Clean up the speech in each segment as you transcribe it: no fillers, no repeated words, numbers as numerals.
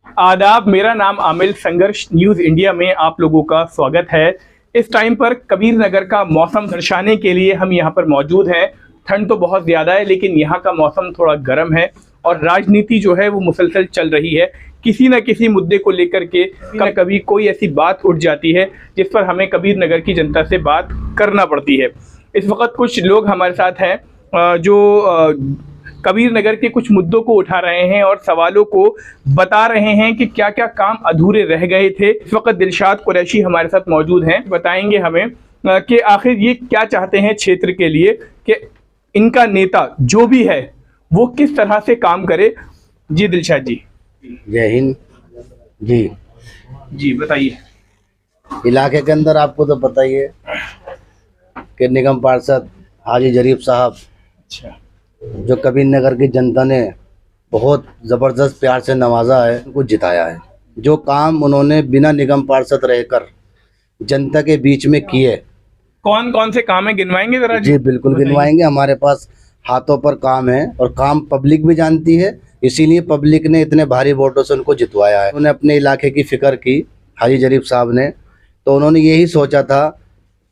आदाब, मेरा नाम आमिल। संघर्ष न्यूज़ इंडिया में आप लोगों का स्वागत है। इस टाइम पर कबीर नगर का मौसम दर्शाने के लिए हम यहाँ पर मौजूद हैं। ठंड तो बहुत ज़्यादा है, लेकिन यहाँ का मौसम थोड़ा गर्म है और राजनीति जो है वो मुसलसल चल रही है। किसी न किसी मुद्दे को लेकर के कभी कोई ऐसी बात उठ जाती है जिस पर हमें कबीर नगर की जनता से बात करना पड़ती है। इस वक्त कुछ लोग हमारे साथ हैं जो कबीर नगर के कुछ मुद्दों को उठा रहे हैं और सवालों को बता रहे हैं कि क्या क्या काम अधूरे रह गए थे। इस वक्त दिलशाद कुरैशी हमारे साथ मौजूद हैं, बताएंगे हमें कि आखिर ये क्या चाहते हैं क्षेत्र के लिए, कि इनका नेता जो भी है वो किस तरह से काम करे। जी दिलशाद जी। जय हिंद जी। जी बताइए। इलाके के अंदर आपको तो पता ही है कि निगम पार्षद हाजी जरीफ साहब, अच्छा, जो कबीर नगर की जनता ने बहुत ज़बरदस्त प्यार से नवाजा है, उनको जिताया है। जो काम उन्होंने बिना निगम पार्षद रहकर जनता के बीच में किए, कौन कौन से काम है गिनवाएंगे जरा? जी बिल्कुल गिनवाएंगे। हमारे पास हाथों पर काम है और काम पब्लिक भी जानती है, इसीलिए पब्लिक ने इतने भारी वोटों से उनको जितवाया है। उन्होंने अपने इलाके की फिक्र की हाजी जरीफ साहब ने, तो उन्होंने यही सोचा था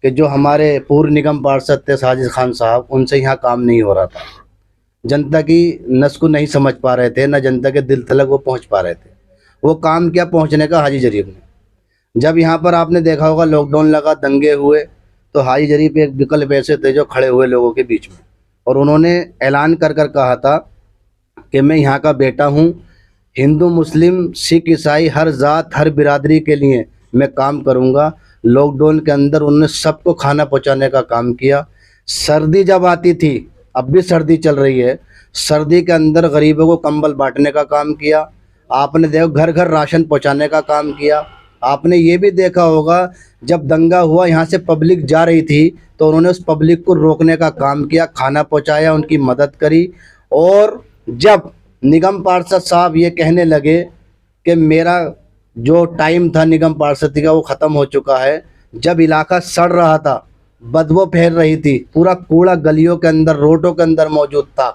कि जो हमारे पूर्व निगम पार्षद थे साजिद खान साहब, उनसे यहाँ काम नहीं हो रहा था। जनता की नस को नहीं समझ पा रहे थे, ना जनता के दिल तलक वो पहुँच पा रहे थे। वो काम क्या पहुँचने का हाजी जरीफ ने। जब यहाँ पर आपने देखा होगा लॉकडाउन लगा, दंगे हुए, तो हाजी जरीफ एक विकल्प ऐसे थे जो खड़े हुए लोगों के बीच में, और उन्होंने ऐलान कर कर कहा था कि मैं यहाँ का बेटा हूँ, हिंदू मुस्लिम सिख ईसाई हर जात हर बिरादरी के लिए मैं काम करूँगा। लॉकडाउन के अंदर उन्होंने सबको खाना पहुँचाने का काम किया। सर्दी जब आती थी, अब भी सर्दी चल रही है, सर्दी के अंदर गरीबों को कंबल बांटने का काम किया। आपने देखो घर घर राशन पहुँचाने का काम किया। आपने ये भी देखा होगा जब दंगा हुआ, यहाँ से पब्लिक जा रही थी तो उन्होंने उस पब्लिक को रोकने का काम किया, खाना पहुँचाया, उनकी मदद करी। और जब निगम पार्षद साहब ये कहने लगे कि मेरा जो टाइम था निगम पार्षद का वो ख़त्म हो चुका है, जब इलाका सड़ रहा था, बदबू फैल रही थी, पूरा कूड़ा गलियों के अंदर रोडों के अंदर मौजूद था,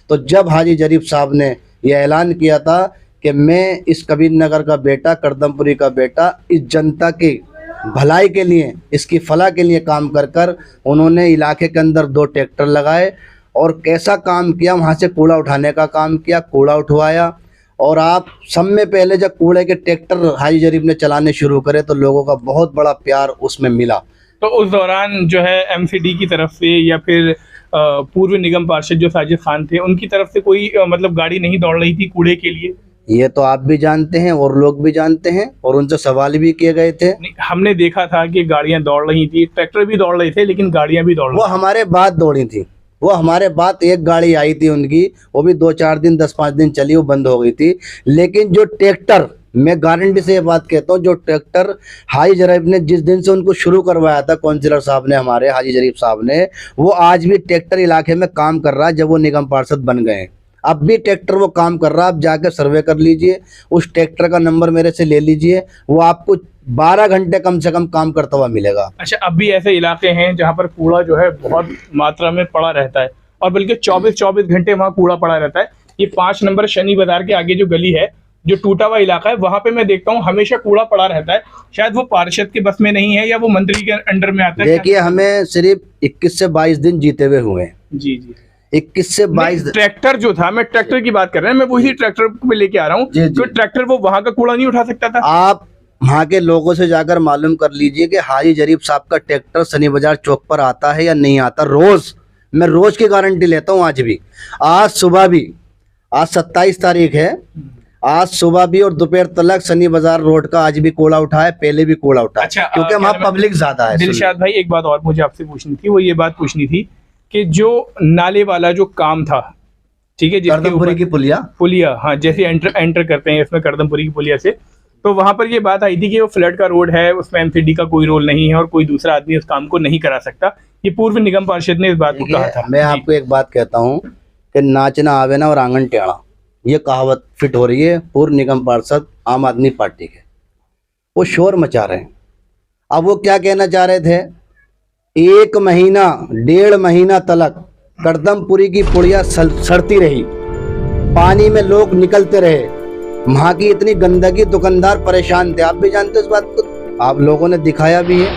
तो जब हाजी जरीफ साहब ने यह ऐलान किया था कि मैं इस कबीर नगर का बेटा, करदमपुरी का बेटा, इस जनता की भलाई के लिए, इसकी फलाह के लिए काम कर कर उन्होंने इलाके के अंदर 2 ट्रैक्टर लगाए और कैसा काम किया। वहाँ से कूड़ा उठाने का काम किया, कूड़ा उठवाया। और आप सब में पहले जब कूड़े के ट्रैक्टर हाजी जरीफ ने चलाने शुरू करे तो लोगों का बहुत बड़ा प्यार उसमें मिला। तो उस दौरान जो है एमसीडी की तरफ से या फिर पूर्व निगम पार्षद जो साजिद खान थे उनकी तरफ से कोई मतलब गाड़ी नहीं दौड़ रही थी कूड़े के लिए? ये तो आप भी जानते हैं और लोग भी जानते हैं और उनसे सवाल भी किए गए थे। हमने देखा था कि गाड़ियां दौड़ रही थी, ट्रैक्टर भी दौड़ रहे थे, लेकिन गाड़ियां भी दौड़ रही वो हमारे बाद दौड़ी थी। वो हमारे बाद एक गाड़ी आई थी उनकी, वो भी 2-4 दिन 10-5 दिन चली, वो बंद हो गई थी। लेकिन जो ट्रैक्टर, मैं गारंटी से ये बात कहता हूँ, जो ट्रैक्टर हाजी जरीफ ने जिस दिन से उनको शुरू करवाया था, काउंसिलर साहब ने, हमारे हाजी जरीफ साहब ने, वो आज भी ट्रैक्टर इलाके में काम कर रहा है। जब वो निगम पार्षद बन गए, अब भी ट्रैक्टर वो काम कर रहा है। आप जाकर सर्वे कर लीजिए, उस ट्रैक्टर का नंबर मेरे से ले लीजिए, वो आपको 12 घंटे कम से कम काम करता हुआ मिलेगा। अच्छा, अब भी ऐसे इलाके हैं जहाँ पर कूड़ा जो है बहुत मात्रा में पड़ा रहता है और बल्कि 24 घंटे वहाँ कूड़ा पड़ा रहता है। ये 5 नंबर शनि बाजार के आगे जो गली है, जो टूटा हुआ इलाका है, वहां पे मैं देखता हूँ हमेशा कूड़ा पड़ा रहता है। शायद वो पार्षद के बस में नहीं है या वो मंत्री के अंडर में आता है। देखिए, हमें सिर्फ 21 से 22 दिन जीते हुए हुए। जी जी। 21 से 22 ट्रैक्टर जो था, मैं ट्रैक्टर की बात कर रहा हूँ, मैं वही ट्रैक्टर पे लेके आ रहा हूँ। तो ट्रैक्टर वो वहां का कूड़ा नहीं उठा सकता था? आप वहाँ के लोगों से जाकर मालूम कर लीजिए कि हाजी जरीफ साहब का ट्रैक्टर शनि बाजार चौक पर आता है या नहीं आता। रोज, मैं रोज की गारंटी लेता हूँ। आज भी, आज सुबह भी, आज 27 तारीख है, आज सुबह भी और दोपहर तक शनि बाजार रोड का आज भी कूड़ा उठा है, पहले भी कूड़ा उठा। अच्छा, क्योंकि वहाँ पब्लिक ज्यादा है। दिलशाद भाई, एक बात और मुझे आपसे पूछनी थी, वो ये बात पूछनी थी कि जो नाले वाला जो काम था, ठीक है, करदमपुरी की पुलिया, हाँ, जैसे एंटर करते हैं इसमें करदमपुरी की पुलिया से, तो वहां पर ये बात आई थी कि वो फ्लड का रोड है, उसमें एमसीडी का कोई रोल नहीं है और कोई दूसरा आदमी उस काम को नहीं करा सकता। ये पूर्व निगम पार्षद ने इस बात को कहा था। मैं आपको एक बात कहता हूँ कि नाचना आवे ना और आंगन टेढ़ा, ये कहावत फिट हो रही है पूर्व निगम पार्षद आम आदमी पार्टी के। वो शोर मचा रहे हैं। अब वो क्या कहना चाह रहे थे, 1 महीना 1.5 महीना तलक करदमपुरी की पुड़िया सड़ती रही, पानी में लोग निकलते रहे, वहाँ की इतनी गंदगी, दुकानदार परेशान थे, आप भी जानते हो इस बात को, आप लोगों ने दिखाया भी है।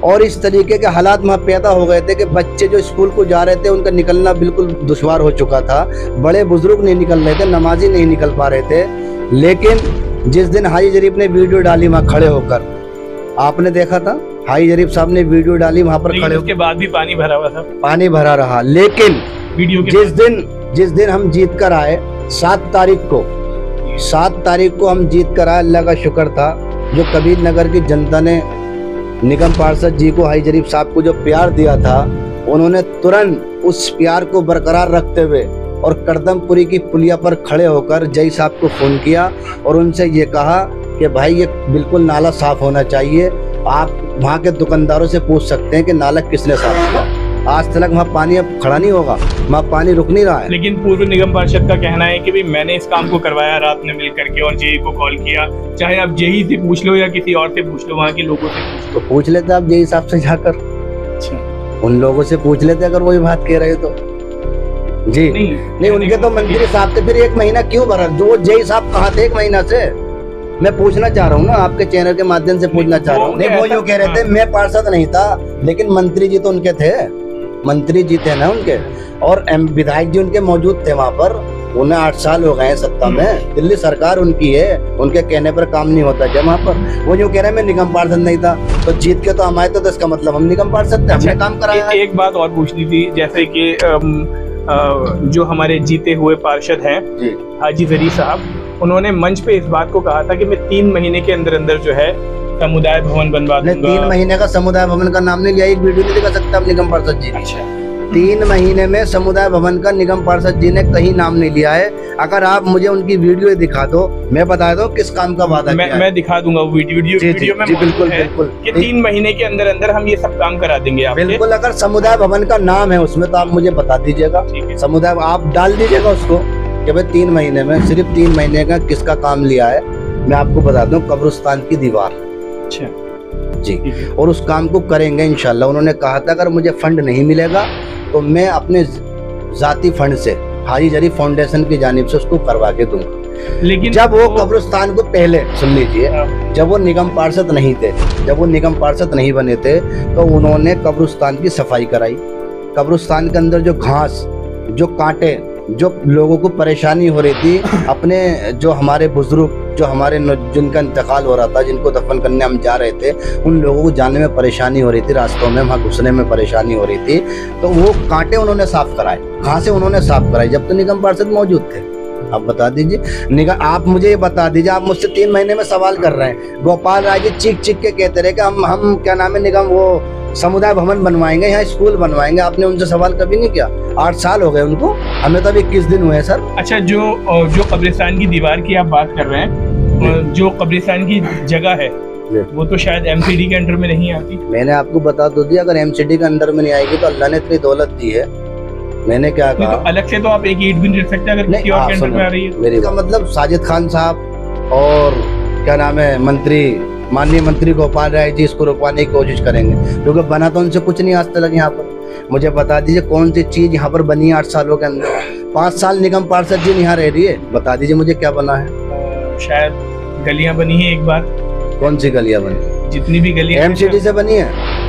और इस तरीके के हालात वहाँ पैदा हो गए थे कि बच्चे जो स्कूल को जा रहे थे उनका निकलना बिल्कुल दुश्वार हो चुका था, बड़े बुजुर्ग नहीं निकल रहे थे, नमाजी नहीं निकल पा रहे थे। लेकिन जिस दिन हाजी जरीफ ने वीडियो डाली वहाँ खड़े होकर, आपने देखा था हाजी जरीफ साहब ने वीडियो डाली वहाँ पर खड़े, उसके बाद भी पानी भरा हुआ था, पानी भरा रहा। लेकिन वीडियो जिस दिन हम जीत कर आए 7 तारीख को हम जीत कर आए, अल्लाह का शुक्र था जो कबीर नगर की जनता ने निगम पार्षद जी को, हाजी जरीफ साहब को जो प्यार दिया था, उन्होंने तुरंत उस प्यार को बरकरार रखते हुए और करदमपुरी की पुलिया पर खड़े होकर जय साहब को फोन किया और उनसे ये कहा कि भाई ये बिल्कुल नाला साफ होना चाहिए। आप वहाँ के दुकानदारों से पूछ सकते हैं कि नाला किसने साफ किया। आज तक वहाँ पानी अब खड़ा नहीं होगा, वहाँ पानी रुक नहीं रहा है। लेकिन पूर्व निगम पार्षद का कहना है कि भाई मैंने इस काम को करवाया रात में मिल करके और जेई को कॉल किया, चाहे आप जेई से पूछ लो या किसी और से पूछ लो, वहाँ के लोगों से पूछ लो। तो पूछ लेते आप जेई साहब से जाकर, अच्छा, उन लोगों से पूछ लेते अगर वही बात कह रहे तो। जी नहीं उनके तो मंत्री साहब थे, फिर 1 महीना क्यों भरा? जो जेई साहब कहाँ थे 1 महीना से? मैं पूछना चाह रहा हूँ ना, आपके चैनल के माध्यम से पूछना चाह रहा हूँ। नहीं वो यूँ कह रहे थे मैं पार्षद नहीं था, लेकिन मंत्री जी तो उनके थे, मंत्री जी थे ना उनके, और विधायक जी उनके मौजूद थे वहाँ पर। उन्हें 8 साल हो गए हैं सत्ता में, दिल्ली सरकार उनकी है, उनके कहने पर काम नहीं होता क्या वहाँ पर? वो जो कह रहे हैं मैं निगम पार्षद नहीं था, तो जीत के तो हम आए तो इसका मतलब हम निगम पार्षद थे, हमने काम कराया। एक बात और पूछनी थी, जैसे कि जो हमारे जीते हुए पार्षद हैं हाजी जरीफ साहब, उन्होंने मंच पे इस बात को कहा था कि मैं 3 महीने के अंदर अंदर जो है समुदाय भवन बनवा दूंगा। 3 महीने का समुदाय भवन का नाम नहीं लिया, एक वीडियो नहीं दिखा सकता आप निगम पार्षद जी। अच्छा, 3 महीने में समुदाय भवन का निगम पार्षद जी ने कहीं नाम नहीं लिया है। अगर आप मुझे उनकी वीडियो दिखा दो, मैं बता दूं किस काम का वादा किया है। मैं दिखा दूंगा वो वीडियो में बिल्कुल कि 3 महीने के अंदर अंदर हम ये सब काम करा देंगे आपके। बिल्कुल, अगर समुदाय भवन का नाम है उसमें तो आप मुझे बता दीजिएगा, समुदाय आप डाल दीजिएगा उसको कि भाई 3 महीने में, सिर्फ 3 महीने का किसका काम लिया है। मैं आपको बता दूं कब्रिस्तान की दीवार। अच्छा जी, और उस काम को करेंगे इंशाल्लाह। उन्होंने कहा था अगर मुझे फंड नहीं मिलेगा तो मैं अपने जाती फंड से, हाजी जरीफ फाउंडेशन की जानिब से उसको करवा के दूंगा। लेकिन जब वो कब्रिस्तान को, पहले सुन लीजिए, जब वो निगम पार्षद नहीं थे, जब वो निगम पार्षद नहीं बने थे, तो उन्होंने कब्रिस्तान की सफाई कराई। कब्रिस्तान के अंदर जो घास, जो कांटे, जो लोगों को परेशानी हो रही थी, अपने जो हमारे बुजुर्ग, जो हमारे जिनका इंतकाल हो रहा था, जिनको दफन करने हम जा रहे थे, उन लोगों को जाने में परेशानी हो रही थी, रास्तों में वहाँ घुसने में परेशानी हो रही थी, तो वो कांटे उन्होंने साफ कराए, घासें उन्होंने साफ कराई, जब तो निगम पार्षद मौजूद थे। आप बता दीजिए, आप मुझे ये बता दीजिए, आप मुझसे 3 महीने में सवाल कर रहे हैं। गोपाल राय जी चीख के कहते रहे कि हम क्या नाम है, निगम वो समुदाय भवन बनवाएंगे, यहाँ स्कूल बनवाएंगे। आपने उनसे सवाल कभी नहीं किया। 8 साल हो गए उनको, हमें तो अभी 21 दिन हुए हैं सर। अच्छा, जो कब्रिस्तान की दीवार की आप बात कर रहे हैं, जो कब्रिस्तान की जगह है वो तो शायद एमसीडी के अंडर में नहीं आती। मैंने आपको बता दो दिया, अगर एमसीडी के अंदर में नहीं आएगी तो अल्लाह ने इतनी दौलत दी है। मैंने क्या कहा, तो अलग से तो आप एक ईंट भी नहीं रख सकते अगर किसी और के अंडर में आ रही है। मेरे का मतलब साजिद खान साहब और क्या नाम है मंत्री, माननीय मंत्री गोपाल राय जी इसको रुकवाने की कोशिश करेंगे, क्योंकि बना तो उनसे कुछ नहीं आज तक यहाँ पर। मुझे बता दीजिए कौन सी चीज यहाँ पर बनी है 8 सालों के अंदर? 5 साल निगम पार्षद जी यहाँ रह रही है, बता दीजिए मुझे क्या बना है? शायद गलियां बनी है एक बार। कौन सी गलियां बनी? जितनी भी गलियां एमसीडी से बनी है,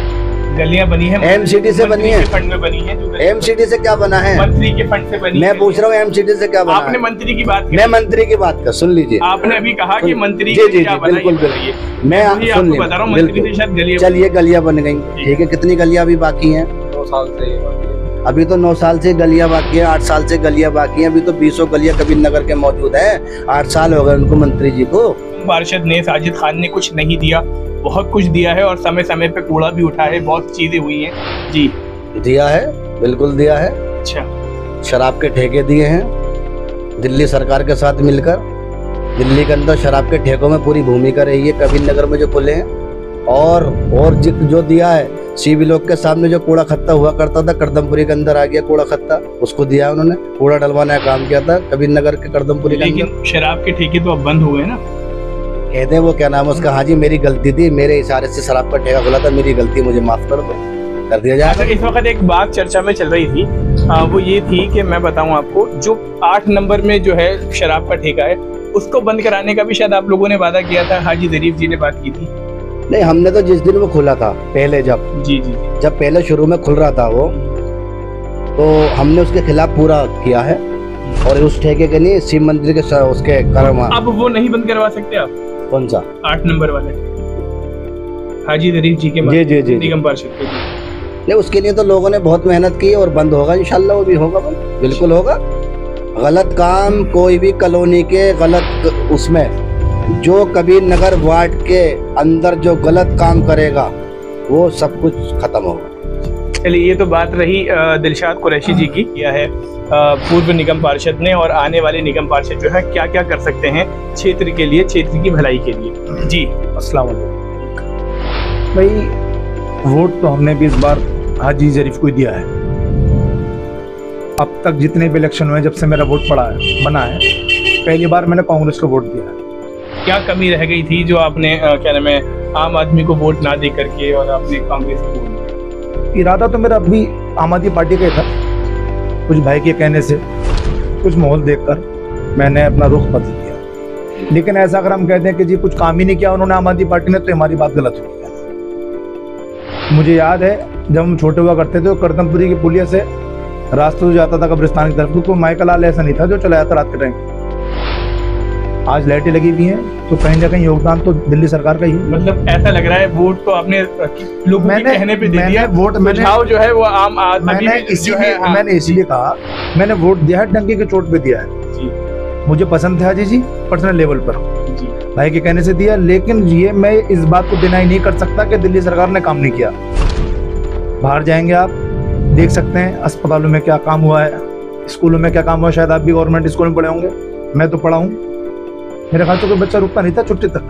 गलियां बनी है, एमसीडी से बनी है, फंड में बनी है। एमसीडी से क्या बना है? मंत्री के फंड से बनी। मैं पूछ रहा हूँ एमसीडी से क्या बना? आपने मंत्री की बात, मैं मंत्री की बात कर, सुन लीजिए। आपने अभी कहा कि मंत्री जी क्या बना, बिल्कुल बिल्कुल, मैं आपको बता रहा हूँ मंत्री से शायद गलियां, चलिए गलियां बन गई, ठीक है। कितनी गलियां अभी बाकी हैं? 9 साल से बाकी है। अभी तो 9 साल से गलियां बाकी है, 8 साल से गलियां बाकी है, अभी तो 20 गलियां कबीर नगर के मौजूद है। 8 साल हो गए उनको, मंत्री जी को। पार्षद ने, साजिद खान ने कुछ नहीं दिया, बहुत कुछ दिया है और समय समय पे कूड़ा भी उठा है, बहुत चीजें हुई हैं। जी दिया है, बिल्कुल दिया है। अच्छा, शराब के ठेके दिए हैं दिल्ली सरकार के साथ मिलकर। दिल्ली के अंदर शराब के ठेकों में पूरी भूमिका रही है कबीर नगर में जो खुले हैं। और जो दिया है सीबी लोग के सामने, जो कूड़ा खत्ता हुआ करता था करदमपुरी के अंदर आ गया कूड़ा खत्ता, उसको दिया उन्होंने, कूड़ा डलवाने का काम किया था कबीर नगर के करदमपुरी के अंदर। लेकिन शराब के ठेके तो अब बंद हो गए ना, कहते हैं वो क्या नाम है उसका, हाँ जी मेरी गलती थी, मेरे इशारे से शराब का ठेका खुला था, मेरी गलती, मुझे माफ कर दो, कर दिया जाए। इस वक्त एक बात चर्चा में चल रही थी, वो ये थी कि मैं बताऊं आपको, जो 8 नंबर में जो है शराब का ठेका है, उसको बंद कराने का भी शायद आप लोगों ने वादा किया था, हाजी जरीफ जी ने बात की थी। नहीं, हमने तो जिस दिन वो खुला था पहले, जब पहले शुरू में खुल रहा था वो, तो हमने उसके खिलाफ पूरा किया है और उस ठेके के लिए शिव मंदिर के उसके कर्म। अब वो नहीं बंद करवा सकते आप? कौन सा? 8 नंबर वाले हाजी जरीफ जी के जी निगम पार्षद के। नहीं, उसके लिए तो लोगों ने बहुत मेहनत की और बंद होगा इंशाल्लाह, वो भी होगा, बिल्कुल होगा। गलत काम कोई भी कॉलोनी के गलत उसमें जो कबीर नगर वार्ड के अंदर जो गलत काम करेगा वो सब कुछ खत्म होगा। चलिए, ये तो बात रही दिलशाद कुरैशी जी की। किया है पूर्व निगम पार्षद ने, और आने वाले निगम पार्षद जो है क्या क्या कर सकते हैं क्षेत्र के लिए, क्षेत्र की भलाई के लिए। जी अस्सलाम वालेकुम भाई, वोट तो हमने भी इस बार हाजी जरीफ को ही दिया है। अब तक जितने भी इलेक्शन हुए, जब से मेरा वोट बना है, पहली बार मैंने कांग्रेस को वोट दिया है। क्या कमी रह गई थी जो आपने क्या नाम है आम आदमी को वोट ना दे करके और आपने कांग्रेस को वोट दिया? इरादा तो मेरा अभी आम आदमी पार्टी का ही था, कुछ भाई के कहने से, कुछ माहौल देखकर मैंने अपना रुख बदल दिया। लेकिन ऐसा अगर हम कहते हैं कि जी कुछ काम ही नहीं किया उन्होंने आम आदमी पार्टी ने, तो हमारी बात गलत होगी। मुझे याद है जब हम छोटे हुआ करते थे तो करदमपुरी की पुलिया से रास्ता तो जाता था कब्रिस्तान की तरफ, क्योंकि माइकल लाल ऐसा नहीं था जो चला जाता रात के टाइम। आज लाइटें लगी हुई हैं, तो कहीं ना कहीं योगदान तो दिल्ली सरकार का ही है। मतलब ऐसा लग रहा है वोट तो आपने लोगों के कहने पे दे दिया, वोट सुझाव जो है वो आम आदमी मैंने इसीलिए कहा, मैंने वोट दिया है डंके की चोट पे दिया है जी। मुझे पसंद था हाजी जी पर्सनल लेवल पर जी, भाई के कहने से दिया। लेकिन ये मैं इस बात को डिनाई नहीं कर सकता कि दिल्ली सरकार ने काम नहीं किया। बाहर जाएंगे आप देख सकते हैं अस्पतालों में क्या काम हुआ है, स्कूलों में क्या काम हुआ है। शायद आप भी गवर्नमेंट स्कूल में पढ़े होंगे, मैं तो पढ़ा हूँ। मेरे ख्याल से कोई बच्चा रुकता नहीं था छुट्टी तक।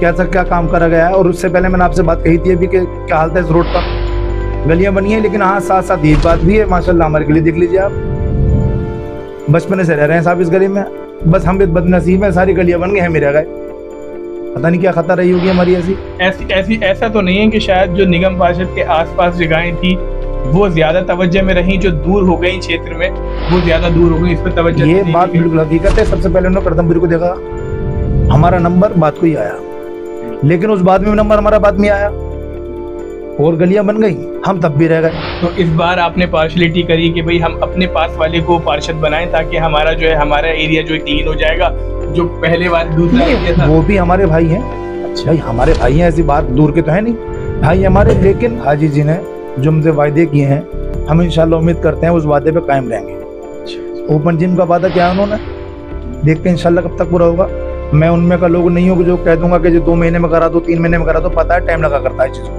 क्या काम करा गया है। और उससे पहले मैंने आपसे बात कही थी अभी कि क्या हालत है इस रोड का, गलियां बनी है। लेकिन हाँ, साथ साथ ये बात भी है माशाल्लाह हमारे गली देख लीजिए आप, बचपन से रह रहे हैं साहब इस गली में, बस हम बदनसीब हैं, सारी गलियां बन गई हैं मेरे गए। पता नहीं क्या खतर रही होगी हमारी। ऐसा तो नहीं है कि शायद जो निगम पार्षद के आसपास जगहें थी वो ज्यादा तवज्जो में रही, जो दूर हो गई क्षेत्र में वो ज्यादा दूर हो गई, इस पर तवज्जो? ये बात बिल्कुल हकीकत है। सबसे पहले उन्होंने करदमपुरी को देखा, हमारा नंबर बात को ही आया, लेकिन उस बाद में नंबर हमारा बाद में आया और गलियां बन गई, हम तब भी रह गए। तो इस बार आपने पार्शलिटी करी कि भाई हम अपने पास वाले को पार्षद बनाएं ताकि हमारा जो है हमारा एरिया जो क्लीन हो जाएगा, जो पहले बार दूसरा एरिया था। वो भी हमारे भाई हैं। अच्छा भाई, हमारे भाई हैं, ऐसी बात दूर के तो है नहीं भाई हमारे। लेकिन हाजी जी ने जो हमसे वायदे किए हैं, हम इंशाल्लाह उम्मीद करते हैं उस वादे पे कायम रहेंगे। ओपन जिम का वादा क्या है उन्होंने, देखते हैं इंशाल्लाह कब तक पूरा होगा। मैं उनमें का लोग नहीं हूँ जो कह दूंगा कि जो 2 महीने में करा दो, 3 महीने में करा दो। पता है टाइम लगा करता है चीजों,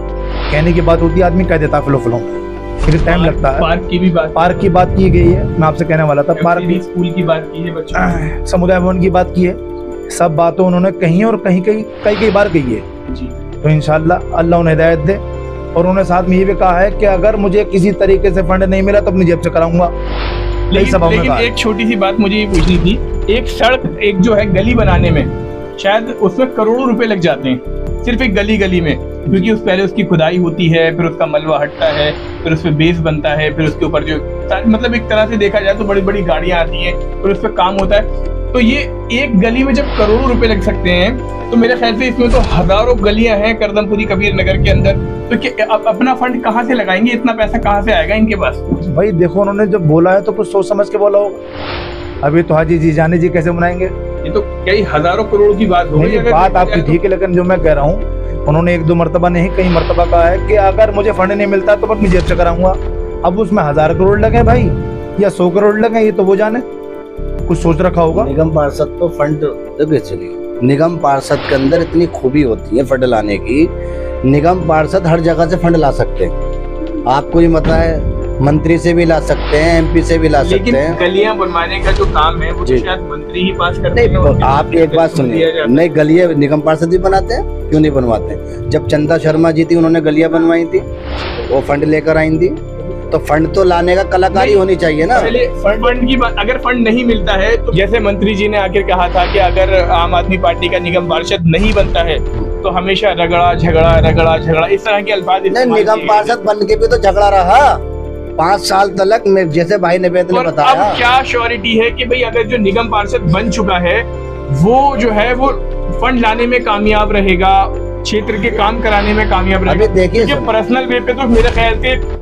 कहने की बात होती है, आदमी कह देता है फ्लो में, लेकिन टाइम लगता है। पार्क की बात की गई है, मैं आपसे कहने वाला था। पार्क भी, स्कूल की बात की है, बच्चों समुदाय भवन की बात की है, सब बातों उन्होंने कहीं और कई बार कही है जी। तो इंशाल्लाह अल्लाह उन्हें हिदायत दे। और उन्होंने साथ में ये भी कहा है कि अगर मुझे किसी तरीके से फंड नहीं मिला तो अपनी जेब से कराऊंगा। लेकिन एक छोटी सी बात मुझे ये पूछनी थी, एक सड़क, एक जो है गली बनाने में शायद उसमें करोड़ों रुपए लग जाते हैं, सिर्फ एक गली में, क्योंकि पहले उसकी खुदाई होती है, फिर उसका मलबा हटता है, फिर उस पर बेस बनता है, फिर उसके ऊपर जो मतलब एक तरह से देखा जाए तो बड़ी बड़ी गाड़ियां आती हैं, फिर उस पर काम होता है। तो ये एक गली में जब करोड़ों रुपए लग सकते हैं, तो मेरे ख्याल से इसमें तो हजारों गलियां हैं करदमपुरी कबीर नगर के अंदर, तो अपना फंड कहाँ से लगाएंगे, इतना पैसा कहाँ से आएगा इनके पास? भाई देखो, उन्होंने जब बोला है तो कुछ सोच समझ के बोला होगा। अभी तो हाजी जी जाने जी कैसे बनाएंगे, ये तो कई हजारों करोड़ की बात हो गई। बात आपकी ठीक है, लेकिन जो मैं कह रहा हूँ, उन्होंने 1-2 मरतबा नहीं कई मरतबा कहा है कि अगर मुझे फंड नहीं मिलता तो मैं जेब से कराऊंगा। अब उसमें 1000 करोड़ लगे भाई या 100 करोड़ लगे, ये तो वो जाने, कुछ सोच रखा होगा। निगम पार्षद तो फंड देखिए, चलिए निगम पार्षद के अंदर इतनी खूबी होती है फंड लाने की, निगम पार्षद हर जगह से फंड ला सकते हैं। आपको ये पता है, मंत्री से भी ला सकते हैं, एमपी से भी ला सकते हैं। गलियां बनवाने का जो काम है वो तो शायद मंत्री ही पास करते हैं। नहीं, आप एक बात सुनिए, नहीं गलियां निगम पार्षद भी बनाते हैं, क्यों नहीं बनवाते? जब चंदा शर्मा जी थी उन्होंने गलियां बनवाई थी, वो फंड लेकर आई थी, तो फंड तो लाने का कलाकारी होनी चाहिए ना। पहले फंड की बात, अगर फंड नहीं मिलता है तो जैसे मंत्री जी ने आखिर कहा था कि अगर आम आदमी पार्टी का निगम पार्षद नहीं बनता है तो हमेशा रगड़ा झगड़ा इस तरह के अल्फाज। नहीं, निगम पार्षद बन के भी तो झगड़ा रहा, 5 साल तक मैं, जैसे भाई निवेद ने और बताया, अब क्या श्योरिटी है कि भाई अगर जो निगम पार्षद बन चुका है वो जो है वो फंड लाने में कामयाब रहेगा, क्षेत्र के काम कराने में कामयाब रहेगा? अभी देखिए पर्सनल वे पे तो मेरे ख्याल से